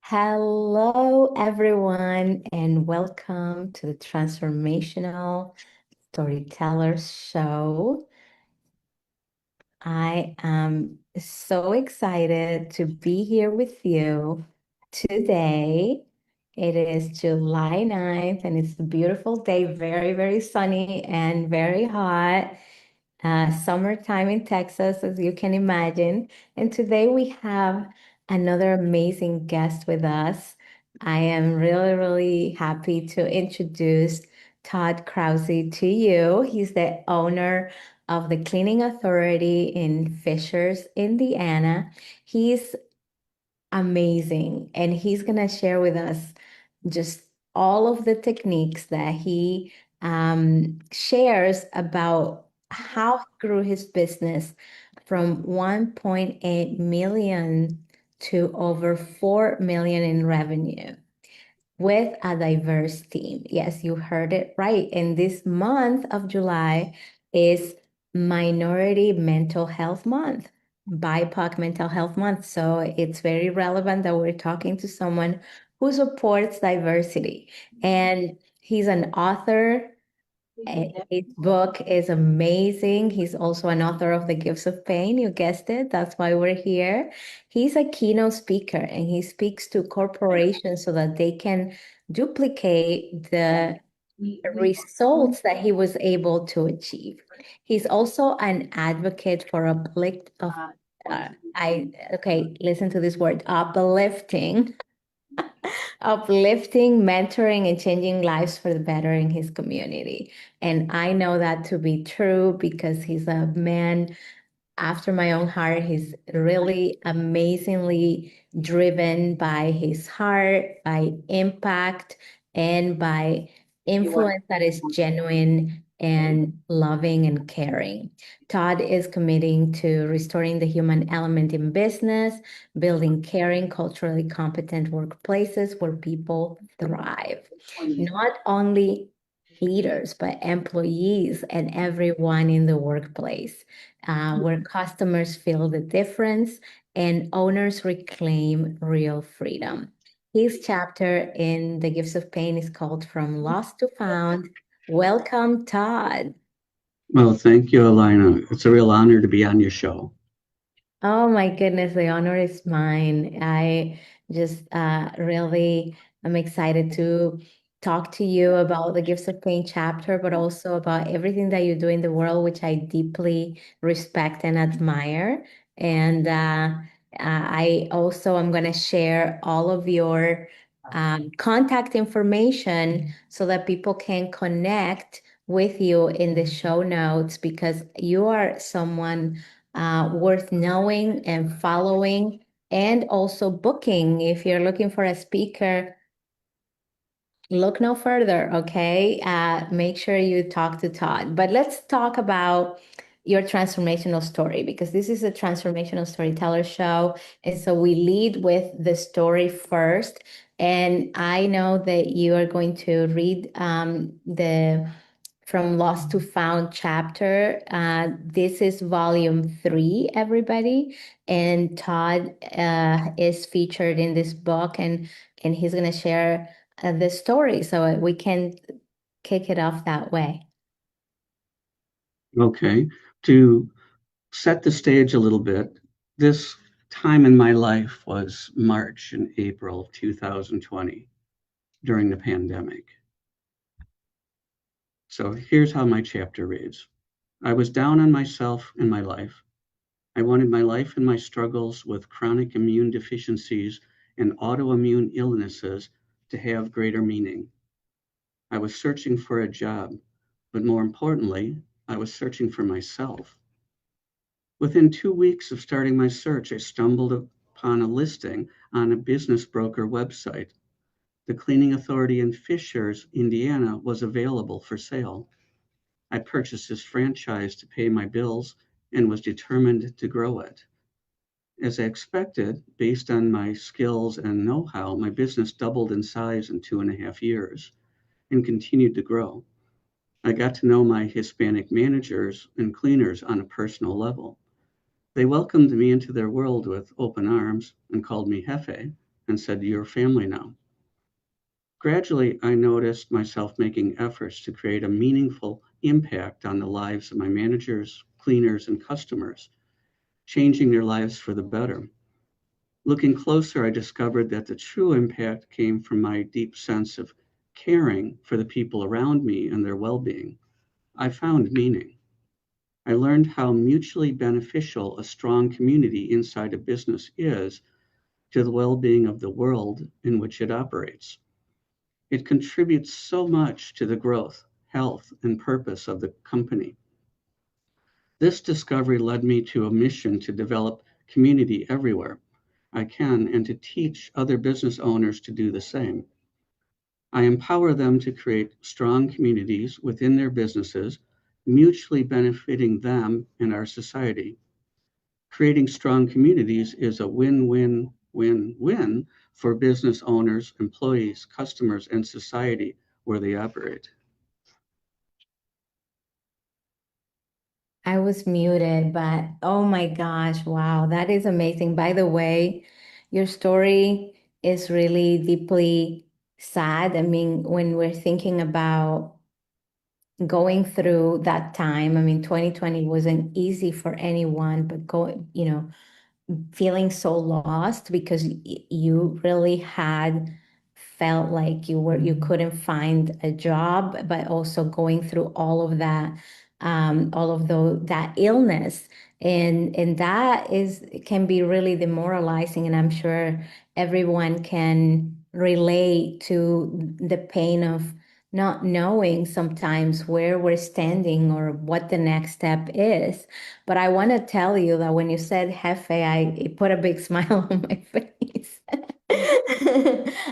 Hello, everyone, and welcome to the Transformational Storyteller Show. I am so excited to be here with you today. It is July 9th, and it's a beautiful day, very, very sunny and very hot. Summertime in Texas, as you can imagine. And today we have another amazing guest with us. I am really, really happy to introduce Todd Krause to you. He's the owner of the Cleaning Authority in Fishers, Indiana. He's amazing. And he's going to share with us just all of the techniques that he shares about how he grew his business from 1.8 million to over 4 million in revenue with a diverse team. Yes, you heard it right. And this month of July is Minority Mental Health Month, BIPOC Mental Health Month. So it's very relevant that we're talking to someone who supports diversity. And he's an author. His book is amazing. He's also an author of The Gifts of Pain. You guessed it. That's why we're here. He's a keynote speaker and he speaks to corporations so that they can duplicate the results that he was able to achieve. He's also an advocate for listen to this word, uplifting, mentoring, and changing lives for the better in his community. And I know that to be true because he's a man after my own heart. He's really amazingly driven by his heart, by impact, and by influence that is genuine and loving and caring. Todd is committing to restoring the human element in business, building caring, culturally competent workplaces where people thrive. Not only leaders, but employees and everyone in the workplace where customers feel the difference and owners reclaim real freedom. His chapter in The Gifts of Pain is called From Lost to Found. Welcome, Todd. Well, thank you, Alina. It's a real honor to be on your show. Oh my goodness, the honor is mine. I just really am excited to talk to you about the Gifts of Pain chapter, but also about everything that you do in the world, which I deeply respect and admire. And I also am going to share all of your contact information so that people can connect with you in the show notes because you are someone worth knowing and following, and also booking. If you're looking for a speaker, look no further, okay? Make sure you talk to Todd. But let's talk about your transformational story because this is a transformational storyteller show. And so we lead with the story first. And I know that you are going to read the From Lost to Found chapter. This is volume 3, everybody. And Todd is featured in this book and he's going to share the story so we can kick it off that way. Okay. To set the stage a little bit, this time in my life was March and April of 2020 during the pandemic. So here's how my chapter reads. I was down on myself and my life. I wanted my life and my struggles with chronic immune deficiencies and autoimmune illnesses to have greater meaning. I was searching for a job, but more importantly, I was searching for myself. Within 2 weeks of starting my search, I stumbled upon a listing on a business broker website. The cleaning authority in Fishers, Indiana was available for sale. I purchased this franchise to pay my bills and was determined to grow it. As I expected, based on my skills and know-how, my business doubled in size in 2.5 years and continued to grow. I got to know my Hispanic managers and cleaners on a personal level. They welcomed me into their world with open arms and called me Jefe. and said, "You're family now." Gradually, I noticed myself making efforts to create a meaningful impact on the lives of my managers, cleaners, and customers, changing their lives for the better. Looking closer, I discovered that the true impact came from my deep sense of caring for the people around me and their well-being. I found meaning. I learned how mutually beneficial a strong community inside a business is to the well-being of the world in which it operates. It contributes so much to the growth, health, and purpose of the company. This discovery led me to a mission to develop community everywhere I can and to teach other business owners to do the same. I empower them to create strong communities within their businesses, mutually benefiting them and our society. Creating strong communities is a win-win-win-win for business owners, employees, customers, and society where they operate. I was muted, but oh my gosh, wow, that is amazing. By the way, your story is really deeply sad. I mean, when we're thinking about going through that time, I mean, 2020 wasn't easy for anyone, but feeling so lost because you really had felt like you couldn't find a job, but also going through all of that, all of that illness, and that is can be really demoralizing, and I'm sure everyone can relate to the pain of not knowing sometimes where we're standing or what the next step is. But I want to tell you that when you said Jefe, it put a big smile on my face.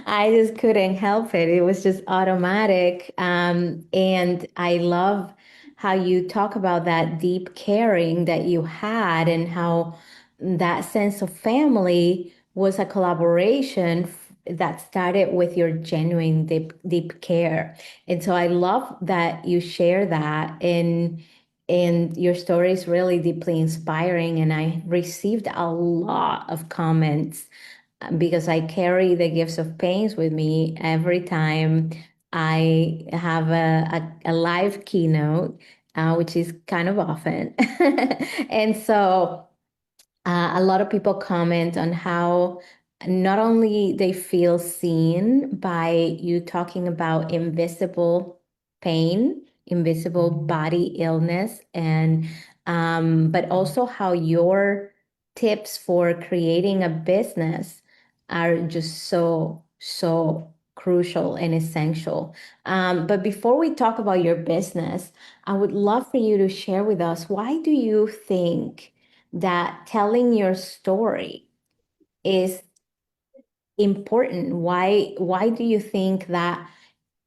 I just couldn't help it. It was just automatic. And I love how you talk about that deep caring that you had and how that sense of family was a collaboration that started with your genuine deep care. And so I love that you share that. And your story is really deeply inspiring. And I received a lot of comments because I carry the gifts of pains with me every time I have a live keynote, which is kind of often. And so a lot of people comment on how not only they feel seen by you talking about invisible pain, invisible body illness, and but also how your tips for creating a business are just so crucial and essential. But before we talk about your business, I would love for you to share with us, why do you think that telling your story is important? Why do you think that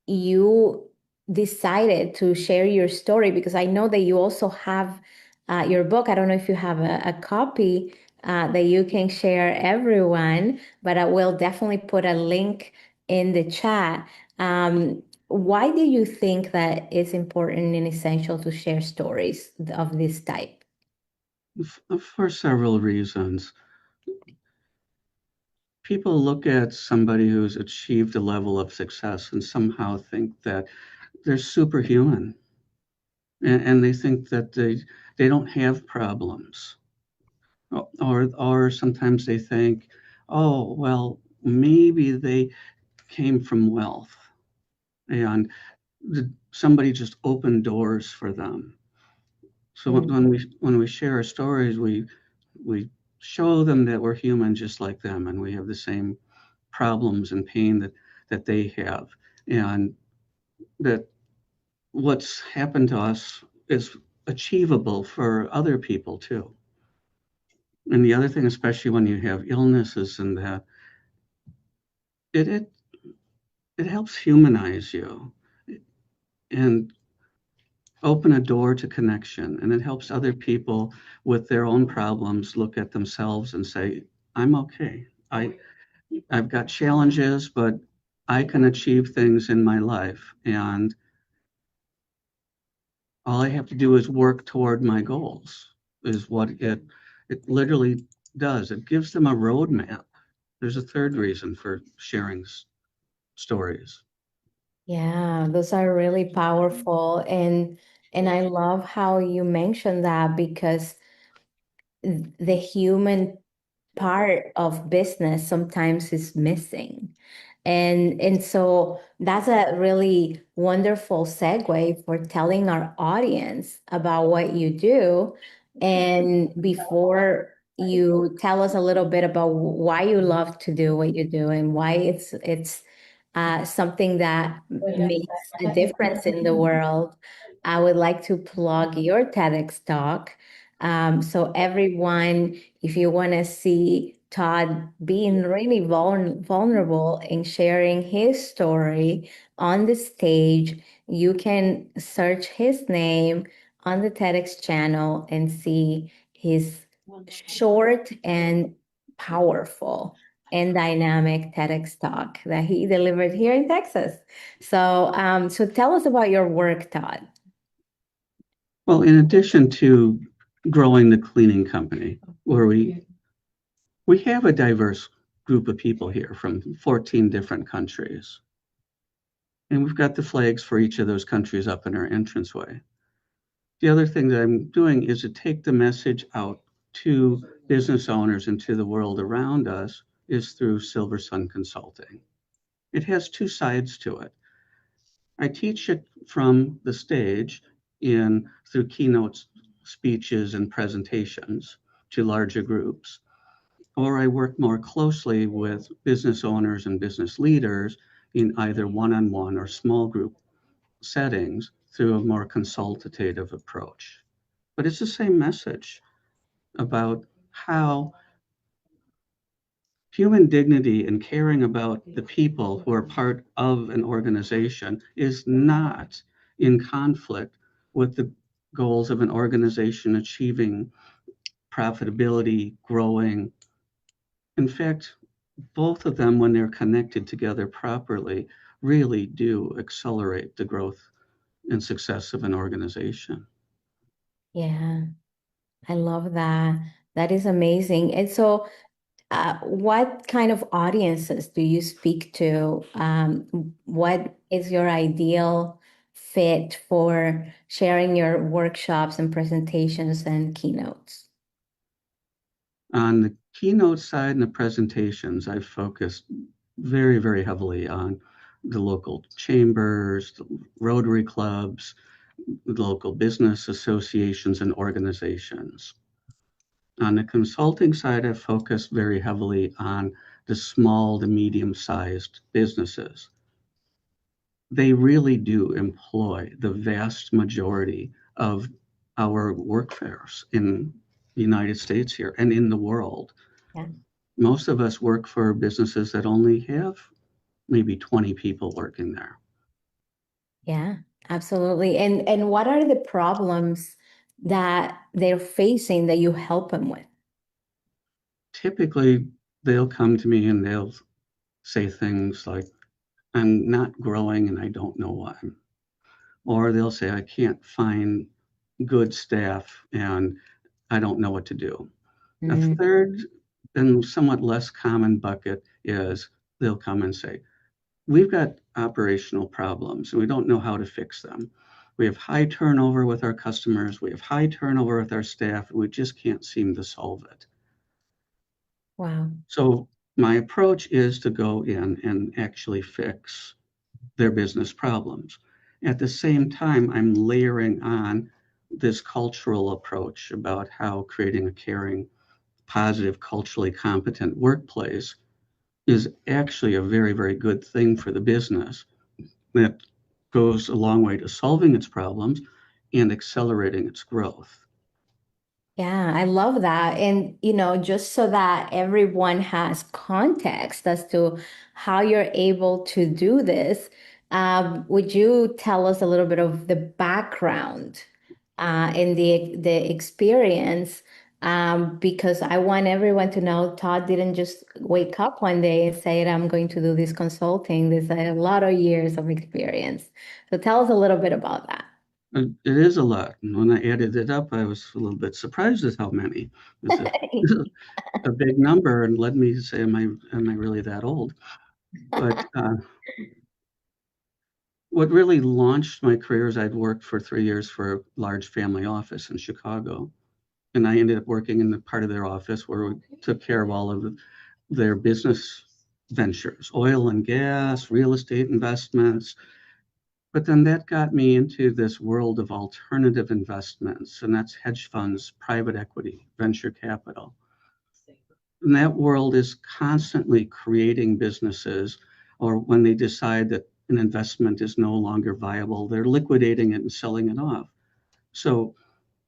you decided to share your story? Because I know that you also have your book. I don't know if you have a copy that you can share everyone, but I will definitely put a link in the chat. Why do you think that it's important and essential to share stories of this type? For several reasons. People look at somebody who's achieved a level of success and somehow think that they're superhuman, and they think that they don't have problems, or sometimes they think, oh well, maybe they came from wealth and somebody just opened doors for them. So when we share our stories, we show them that we're human just like them, and we have the same problems and pain that they have, and that what's happened to us is achievable for other people too. And the other thing, especially when you have illnesses and that, it it, it helps humanize you and open a door to connection, and it helps other people with their own problems look at themselves and say, I'm okay. I've got challenges, but I can achieve things in my life, and all I have to do is work toward my goals, is what it literally does. It gives them a roadmap There's a third reason for sharing stories. Yeah, those are really powerful. And I love how you mentioned that because the human part of business sometimes is missing. And so that's a really wonderful segue for telling our audience about what you do. And before you tell us a little bit about why you love to do what you do and why it's something that makes a difference in the world, I would like to plug your TEDx talk. So everyone, if you want to see Todd being really vulnerable and sharing his story on the stage, you can search his name on the TEDx channel and see his short and powerful and dynamic TEDx talk that he delivered here in Texas. So tell us about your work, Todd. Well, in addition to growing the cleaning company, where we have a diverse group of people here from 14 different countries. And we've got the flags for each of those countries up in our entranceway. The other thing that I'm doing is to take the message out to business owners and to the world around us is through Silversun Consulting. It has two sides to it. I teach it from the stage in through keynote speeches and presentations to larger groups, or I work more closely with business owners and business leaders in either one-on-one or small group settings through a more consultative approach. But it's the same message about how human dignity and caring about the people who are part of an organization is not in conflict with the goals of an organization achieving profitability, growing. In fact, both of them, when they're connected together properly, really do accelerate the growth and success of an organization. Yeah, I love that. That is amazing. And so, what kind of audiences do you speak to? What is your ideal fit for sharing your workshops and presentations and keynotes? On the keynote side and the presentations, I've focused very, very heavily on the local chambers, the Rotary clubs, the local business associations and organizations. On the consulting side, I've focused very heavily on the small to medium-sized businesses. They really do employ the vast majority of our workforce in the United States here and in the world. Yeah. Most of us work for businesses that only have maybe 20 people working there. Yeah, absolutely. And what are the problems that they're facing that you help them with? Typically, they'll come to me and they'll say things like, I'm not growing and I don't know why. Or they'll say, I can't find good staff and I don't know what to do. A Mm, third and somewhat less common bucket is they'll come and say, we've got operational problems and we don't know how to fix them. We have high turnover with our customers, we have high turnover with our staff, and we just can't seem to solve it. wow. So my approach is to go in and actually fix their business problems. At the same time, I'm layering on this cultural approach about how creating a caring, positive, culturally competent workplace is actually a very, very good thing for the business that goes a long way to solving its problems and accelerating its growth. Yeah, I love that. And, just so that everyone has context as to how you're able to do this, would you tell us a little bit of the background and the experience? Because I want everyone to know Todd didn't just wake up one day and say, I'm going to do this consulting. There's a lot of years of experience. So tell us a little bit about that. It is a lot. And when I added it up, I was a little bit surprised at how many. It's a big number and led me to say, am I really that old? But what really launched my career is I'd worked for 3 years for a large family office in Chicago. And I ended up working in the part of their office where we took care of all of their business ventures, oil and gas, real estate investments. But then that got me into this world of alternative investments, and that's hedge funds, private equity, venture capital. And that world is constantly creating businesses, or when they decide that an investment is no longer viable, they're liquidating it and selling it off. So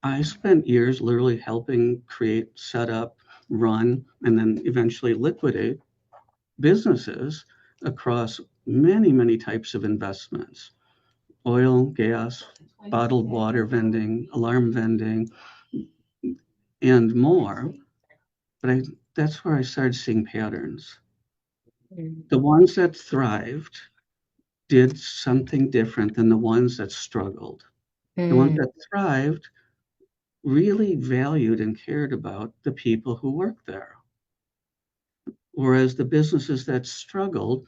I spent years literally helping create, set up, run, and then eventually liquidate businesses across many, many types of investments: oil, gas, bottled water vending, alarm vending, and more. But that's where I started seeing patterns. The ones that thrived did something different than the ones that struggled. The ones Mm, that thrived really valued and cared about the people who worked there. Whereas the businesses that struggled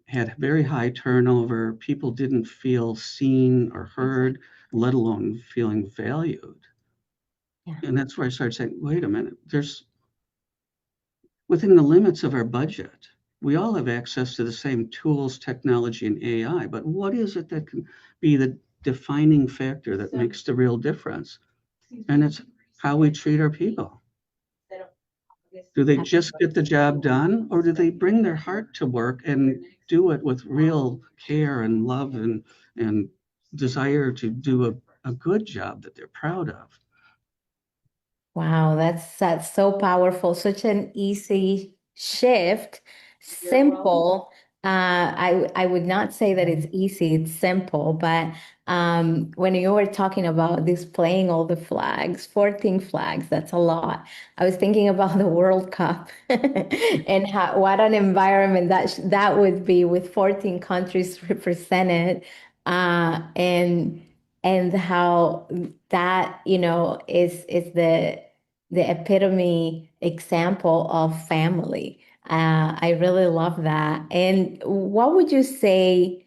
had very high turnover, people didn't feel seen or heard, let alone feeling valued. yeah. And that's where I started saying, wait a minute, there's within the limits of our budget, we all have access to the same tools, technology, and AI, but what is it that can be the defining factor that makes the real difference? And it's how we treat our people. Do they just get the job done, or do they bring their heart to work and do it with real care and love and desire to do a good job that they're proud of? Wow, that's so powerful. Such an easy shift. Simple. I would not say that it's easy, it's simple, but when you were talking about displaying all the flags, 14 flags, that's a lot. I was thinking about the World Cup and how what an environment that would be with 14 countries represented. And how that, is the epitome example of family. I really love that. And what would you say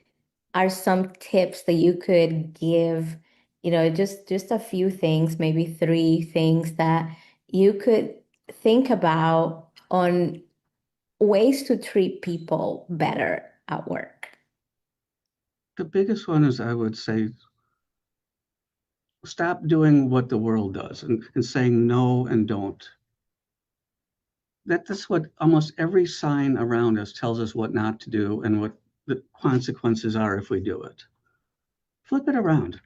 are some tips that you could give, just a few things, maybe three things that you could think about on ways to treat people better at work? The biggest one is, I would say, stop doing what the world does and saying no and don't. That's what almost every sign around us tells us what not to do and what the consequences are if we do it. Flip it around.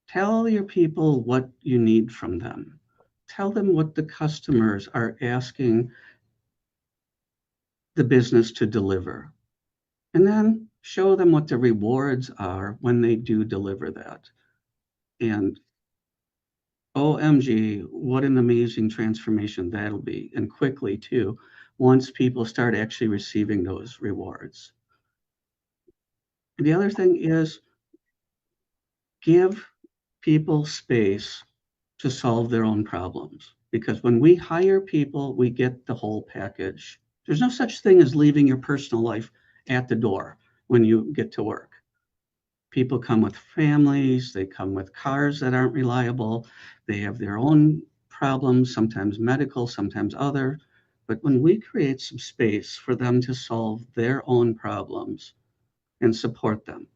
Tell your people what you need from them. Tell them what the customers are asking the business to deliver. And then show them what the rewards are when they do deliver that. And OMG, what an amazing transformation that'll be. And quickly, too, once people start actually receiving those rewards. And the other thing is give people space to solve their own problems. Because when we hire people, we get the whole package. There's no such thing as leaving your personal life at the door when you get to work. People come with families, they come with cars that aren't reliable, they have their own problems, sometimes medical, sometimes other. But when we create some space for them to solve their own problems and support them,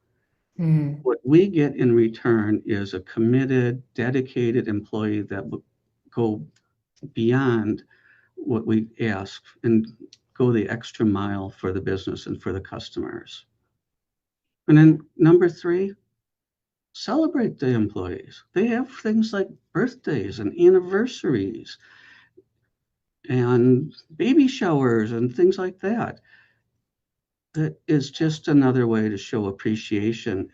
Mm. what we get in return is a committed, dedicated employee that will go beyond what we ask and go the extra mile for the business and for the customers. And then number three, celebrate the employees. They have things like birthdays and anniversaries and baby showers and things like that. That is just another way to show appreciation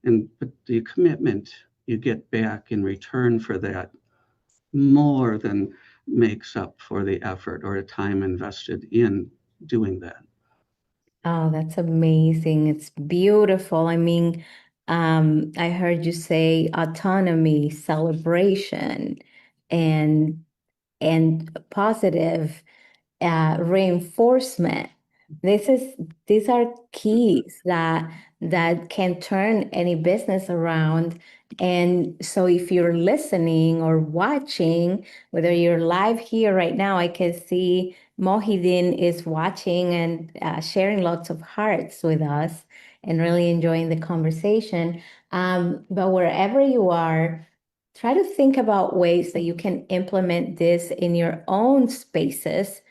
and the commitment you get back in return for that more than makes up for the effort or the time invested in doing that. Oh, that's amazing. It's beautiful. I mean, I heard you say autonomy, celebration, and positive reinforcement. This is these are keys that can turn any business around. And so if you're listening or watching, whether you're live here right now, I can see Mohidin is watching and sharing lots of hearts with us and really enjoying the conversation. But wherever you are, try to think about ways that you can implement this in your own spaces,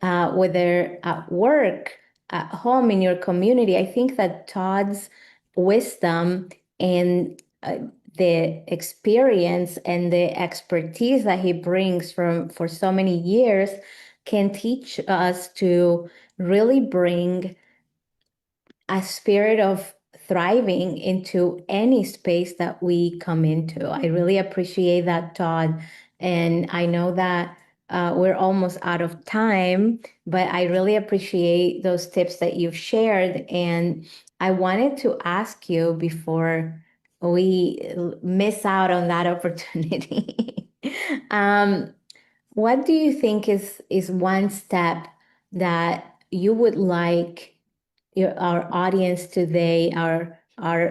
whether at work, at home, in your community. I think that Todd's wisdom and the experience and the expertise that he brings from for so many years can teach us to really bring a spirit of thriving into any space that we come into. I really appreciate that, Todd. And I know that we're almost out of time, but I really appreciate those tips that you've shared. And I wanted to ask you before we miss out on that opportunity. um, what do you think is one step that you would like our audience today, our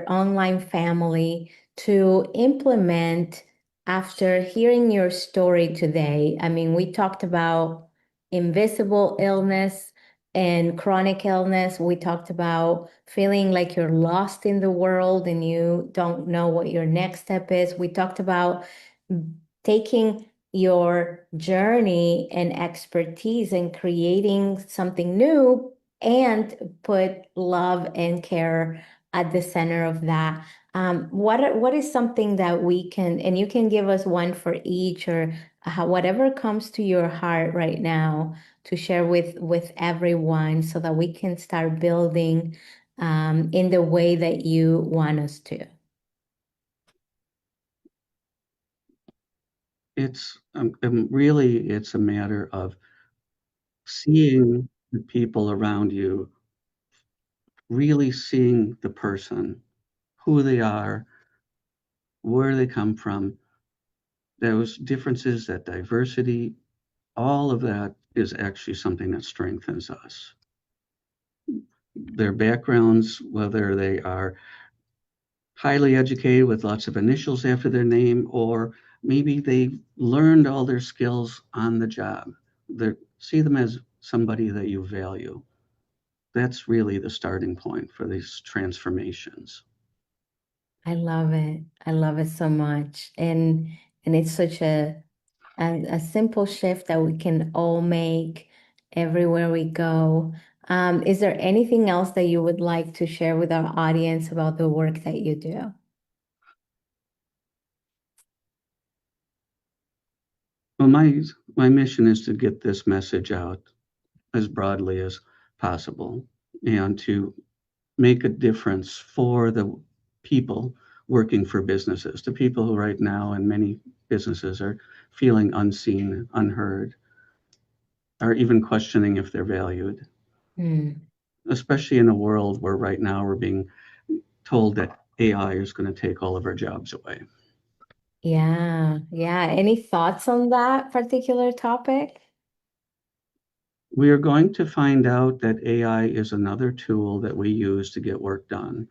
online family, to implement after hearing your story today? I mean, we talked about invisible illness and chronic illness. We talked about feeling like you're lost in the world and you don't know what your next step is. We talked about taking your journey and expertise and creating something new and put love and care at the center of that. What is something that we can, and you can give us one for each, or whatever comes to your heart right now to share with everyone, so that we can start building in the way that you want us to. Really, it's a matter of seeing the people around you, really seeing the person, who they are, where they come from, those differences, that diversity, all of that is actually something that strengthens us. Their backgrounds, whether they are highly educated with lots of initials after their name, or maybe they learned all their skills on the job. See them as somebody that you value. That's really the starting point for these transformations. I love it. I love it so much. And it's such a simple shift that we can all make everywhere we go. Is there anything else that you would like to share with our audience about the work that you do? Well, my mission is to get this message out as broadly as possible and to make a difference for the people working for businesses, the people who right now in many businesses are feeling unseen, unheard, are even questioning if they're valued, Hmm. especially in a world where right now we're being told that AI is going to take all of our jobs away. Yeah, yeah. Any thoughts on that particular topic? We are going to find out that AI is another tool that we use to get work done.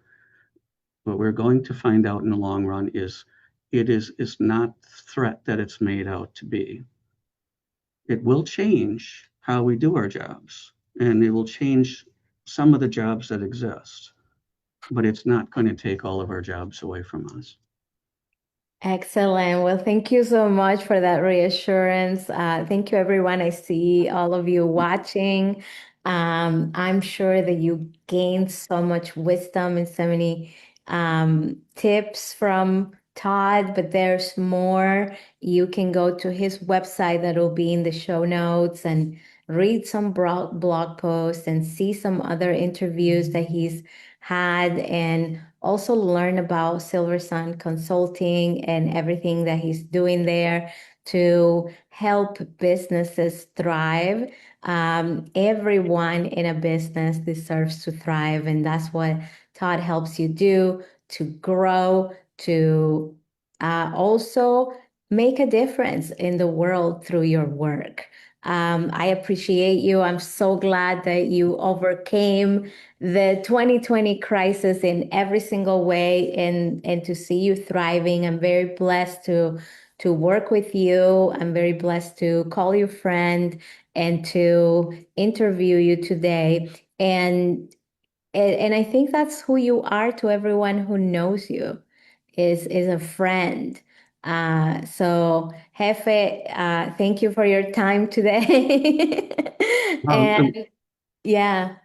What we're going to find out in the long run is it's not the threat that it's made out to be. It will change how we do our jobs, and it will change some of the jobs that exist, but it's not going to take all of our jobs away from us. Excellent. Well, thank you so much for that reassurance. Thank you, everyone. I see all of you watching. I'm sure that you gained so much wisdom and so many tips from Todd, but there's more. You can go to his website that will be in the show notes and read some blog posts and see some other interviews that he's had, and also learn about Silversun Consulting and everything that he's doing there to help businesses thrive. Everyone in a business deserves to thrive, and that's what Todd helps you do, to grow, to also make a difference in the world through your work. I appreciate you. I'm so glad that you overcame the 2020 crisis in every single way and to see you thriving. I'm very blessed to work with you. I'm very blessed to call you friend and to interview you today. And I think that's who you are to everyone who knows you is a friend. So Jefe, thank you for your time today. Um, And yeah.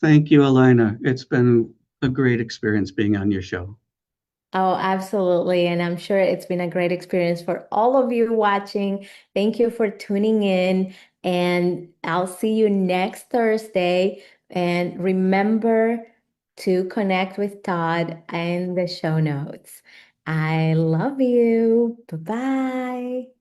Thank you, Elena. It's been a great experience being on your show. Oh, absolutely. And I'm sure it's been a great experience for all of you watching. Thank you for tuning in, and I'll see you next Thursday. And remember to connect with Todd in the show notes. I love you. Bye-bye.